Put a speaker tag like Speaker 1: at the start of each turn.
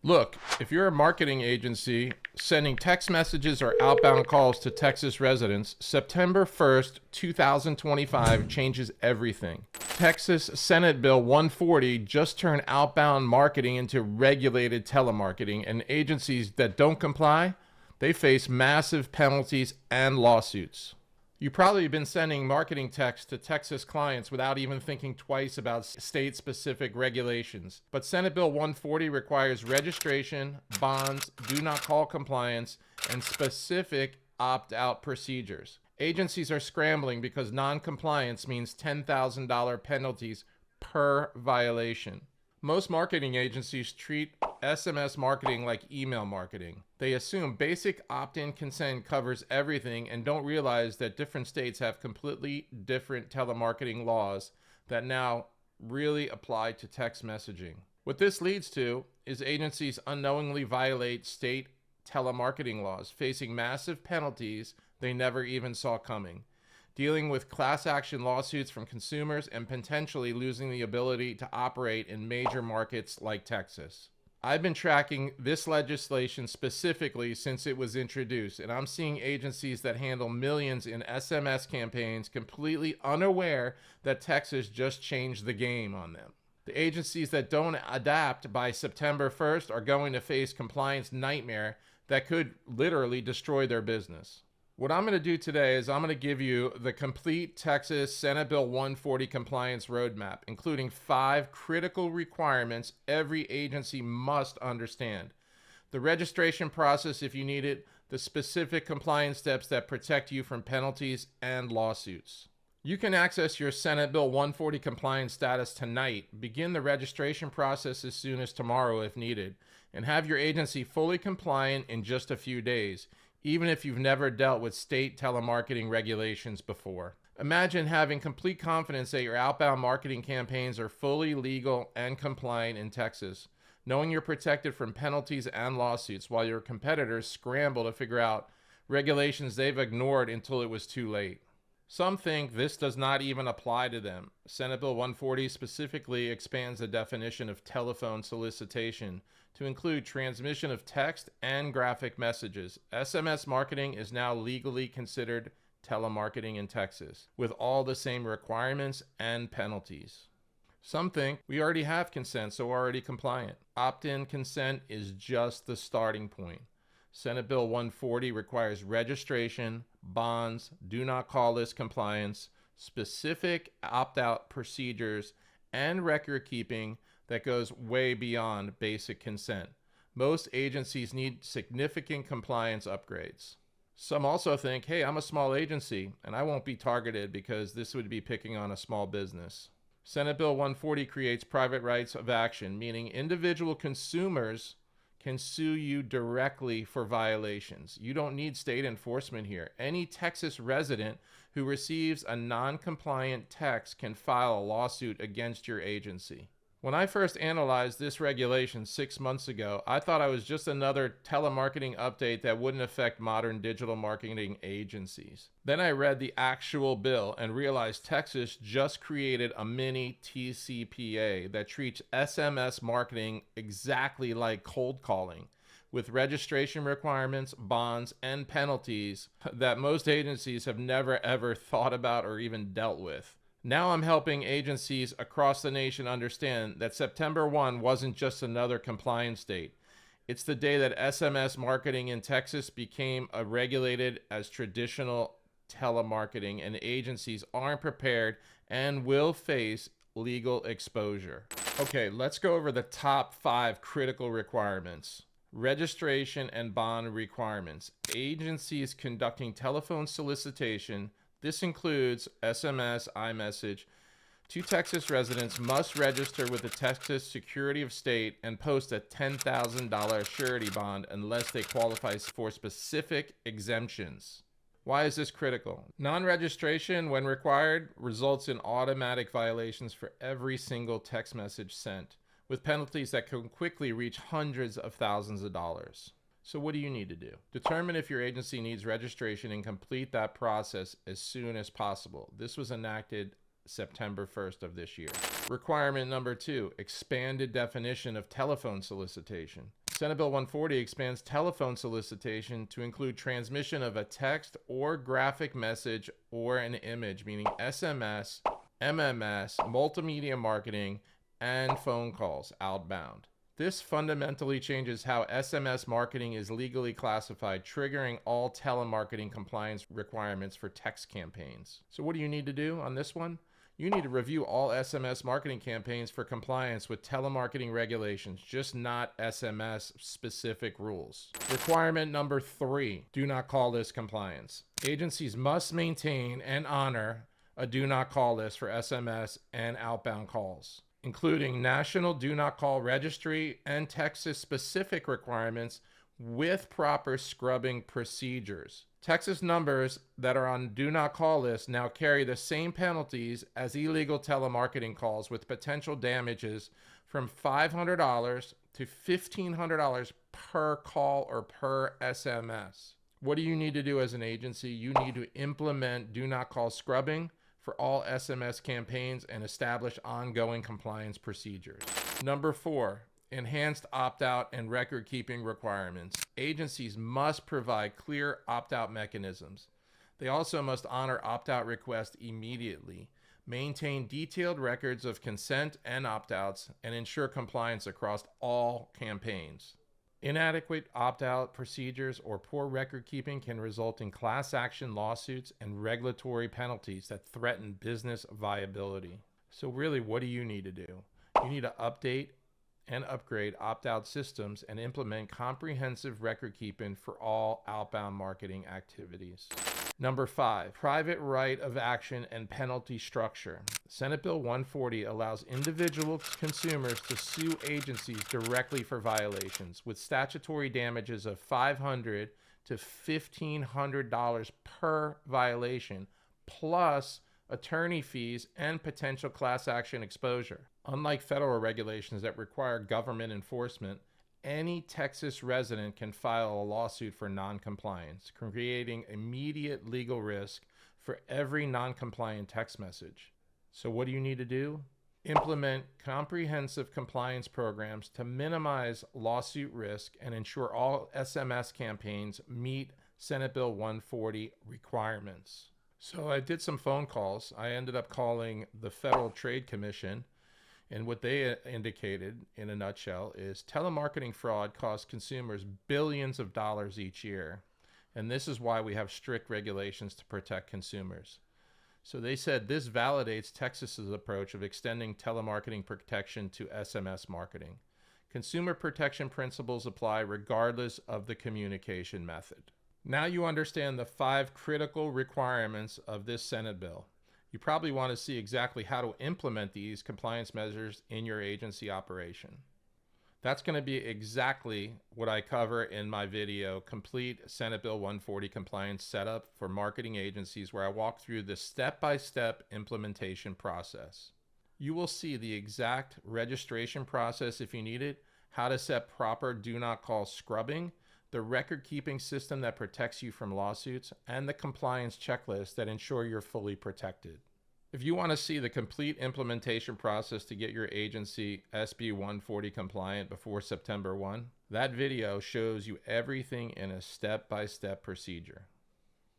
Speaker 1: Look, if you're a marketing agency sending text messages or outbound calls to Texas residents, September 1st, 2025 changes everything. Texas Senate Bill 140 just turned outbound marketing into regulated telemarketing, and agencies that don't comply, they face massive penalties and lawsuits. You've probably been sending marketing texts to Texas clients without even thinking twice about state-specific regulations. But Senate Bill 140 requires registration, bonds, do not call compliance, and specific opt-out procedures. Agencies are scrambling because non-compliance means $10,000 penalties per violation. Most marketing agencies treat SMS marketing like email marketing. They assume basic opt-in consent covers everything and don't realize that different states have completely different telemarketing laws that now really apply to text messaging. What this leads to is agencies unknowingly violate state telemarketing laws, facing massive penalties they never even saw coming, dealing with class action lawsuits from consumers, and potentially losing the ability to operate in major markets like Texas. I've been tracking this legislation specifically since it was introduced, and I'm seeing agencies that handle millions in SMS campaigns completely unaware that Texas just changed the game on them. The agencies that don't adapt by September 1st are going to face compliance nightmare that could literally destroy their business. What I'm going to do today is I'm going to give you the complete Texas Senate Bill 140 compliance roadmap, including 5 critical requirements every agency must understand. The registration process if you need it, the specific compliance steps that protect you from penalties and lawsuits. You can access your Senate Bill 140 compliance status tonight, begin the registration process as soon as tomorrow if needed, and have your agency fully compliant in just a few days, even if you've never dealt with state telemarketing regulations before. Imagine having complete confidence that your outbound marketing campaigns are fully legal and compliant in Texas, knowing you're protected from penalties and lawsuits while your competitors scramble to figure out regulations they've ignored until it was too late. Some think this does not even apply to them. Senate Bill 140 specifically expands the definition of telephone solicitation to include transmission of text and graphic messages. SMS marketing is now legally considered telemarketing in Texas, with all the same requirements and penalties. Some think we already have consent, so we're already compliant. Opt-in consent is just the starting point. Senate Bill 140 requires registration, bonds, do not call list compliance, specific opt-out procedures, and record keeping that goes way beyond basic consent. Most agencies need significant compliance upgrades. Some also think, hey, I'm a small agency and I won't be targeted because this would be picking on a small business. Senate Bill 140 creates private rights of action, meaning individual consumers can sue you directly for violations. You don't need state enforcement here. Any Texas resident who receives a non-compliant text can file a lawsuit against your agency. When I first analyzed this regulation 6 months ago, I thought it was just another telemarketing update that wouldn't affect modern digital marketing agencies. Then I read the actual bill and realized Texas just created a mini TCPA that treats SMS marketing exactly like cold calling, with registration requirements, bonds, and penalties that most agencies have never ever thought about or even dealt with. Now I'm helping agencies across the nation understand that September 1 wasn't just another compliance date. It's the day that SMS marketing in Texas became regulated as traditional telemarketing, and agencies aren't prepared and will face legal exposure. Okay, let's go over the top 5 critical requirements. Registration and bond requirements. Agencies conducting telephone solicitation, this includes SMS, iMessage, to Texas residents must register with the Texas Secretary of State and post a $10,000 surety bond unless they qualify for specific exemptions. Why is this critical? Non-registration, when required, results in automatic violations for every single text message sent, with penalties that can quickly reach hundreds of thousands of dollars. So what do you need to do? Determine if your agency needs registration and complete that process as soon as possible. This was enacted September 1st of this year. Requirement number 2, expanded definition of telephone solicitation. Senate Bill 140 expands telephone solicitation to include transmission of a text or graphic message or an image, meaning SMS, MMS, multimedia marketing, and phone calls outbound. This fundamentally changes how SMS marketing is legally classified, triggering all telemarketing compliance requirements for text campaigns. So what do you need to do on this one? You need to review all SMS marketing campaigns for compliance with telemarketing regulations, just not SMS specific rules. Requirement number 3, do not call list compliance. Agencies must maintain and honor a do not call list for SMS and outbound calls, including National Do Not Call Registry and Texas-specific requirements with proper scrubbing procedures. Texas numbers that are on Do Not Call lists now carry the same penalties as illegal telemarketing calls, with potential damages from $500 to $1,500 per call or per SMS. What do you need to do as an agency? You need to implement Do Not Call scrubbing for all SMS campaigns and establish ongoing compliance procedures. Number 4, enhanced opt-out and record-keeping requirements. Agencies must provide clear opt-out mechanisms. They also must honor opt-out requests immediately, maintain detailed records of consent and opt-outs, and ensure compliance across all campaigns. Inadequate opt-out procedures or poor record keeping can result in class action lawsuits and regulatory penalties that threaten business viability. So really, what do you need to do? You need to update and upgrade opt-out systems and implement comprehensive record keeping for all outbound marketing activities. Number 5, private right of action and penalty structure. Senate Bill 140 allows individual consumers to sue agencies directly for violations, with statutory damages of $500 to $1,500 per violation, plus attorney fees and potential class action exposure. Unlike federal regulations that require government enforcement, any Texas resident can file a lawsuit for noncompliance, creating immediate legal risk for every noncompliant text message. So what do you need to do? Implement comprehensive compliance programs to minimize lawsuit risk and ensure all SMS campaigns meet Senate Bill 140 requirements. So I did some phone calls. I ended up calling the Federal Trade Commission, and what they indicated in a nutshell is telemarketing fraud costs consumers billions of dollars each year. And this is why we have strict regulations to protect consumers. So they said this validates Texas's approach of extending telemarketing protection to SMS marketing. Consumer protection principles apply regardless of the communication method. Now you understand the 5 critical requirements of this Senate bill. You probably want to see exactly how to implement these compliance measures in your agency operation. That's going to be exactly what I cover in my video, Complete Senate Bill 140 Compliance Setup for Marketing Agencies, where I walk through the step-by-step implementation process. You will see the exact registration process if you need it, how to set proper do not call scrubbing, the record-keeping system that protects you from lawsuits, and the compliance checklist that ensure you're fully protected. If you want to see the complete implementation process to get your agency SB 140 compliant before September 1, that video shows you everything in a step-by-step procedure.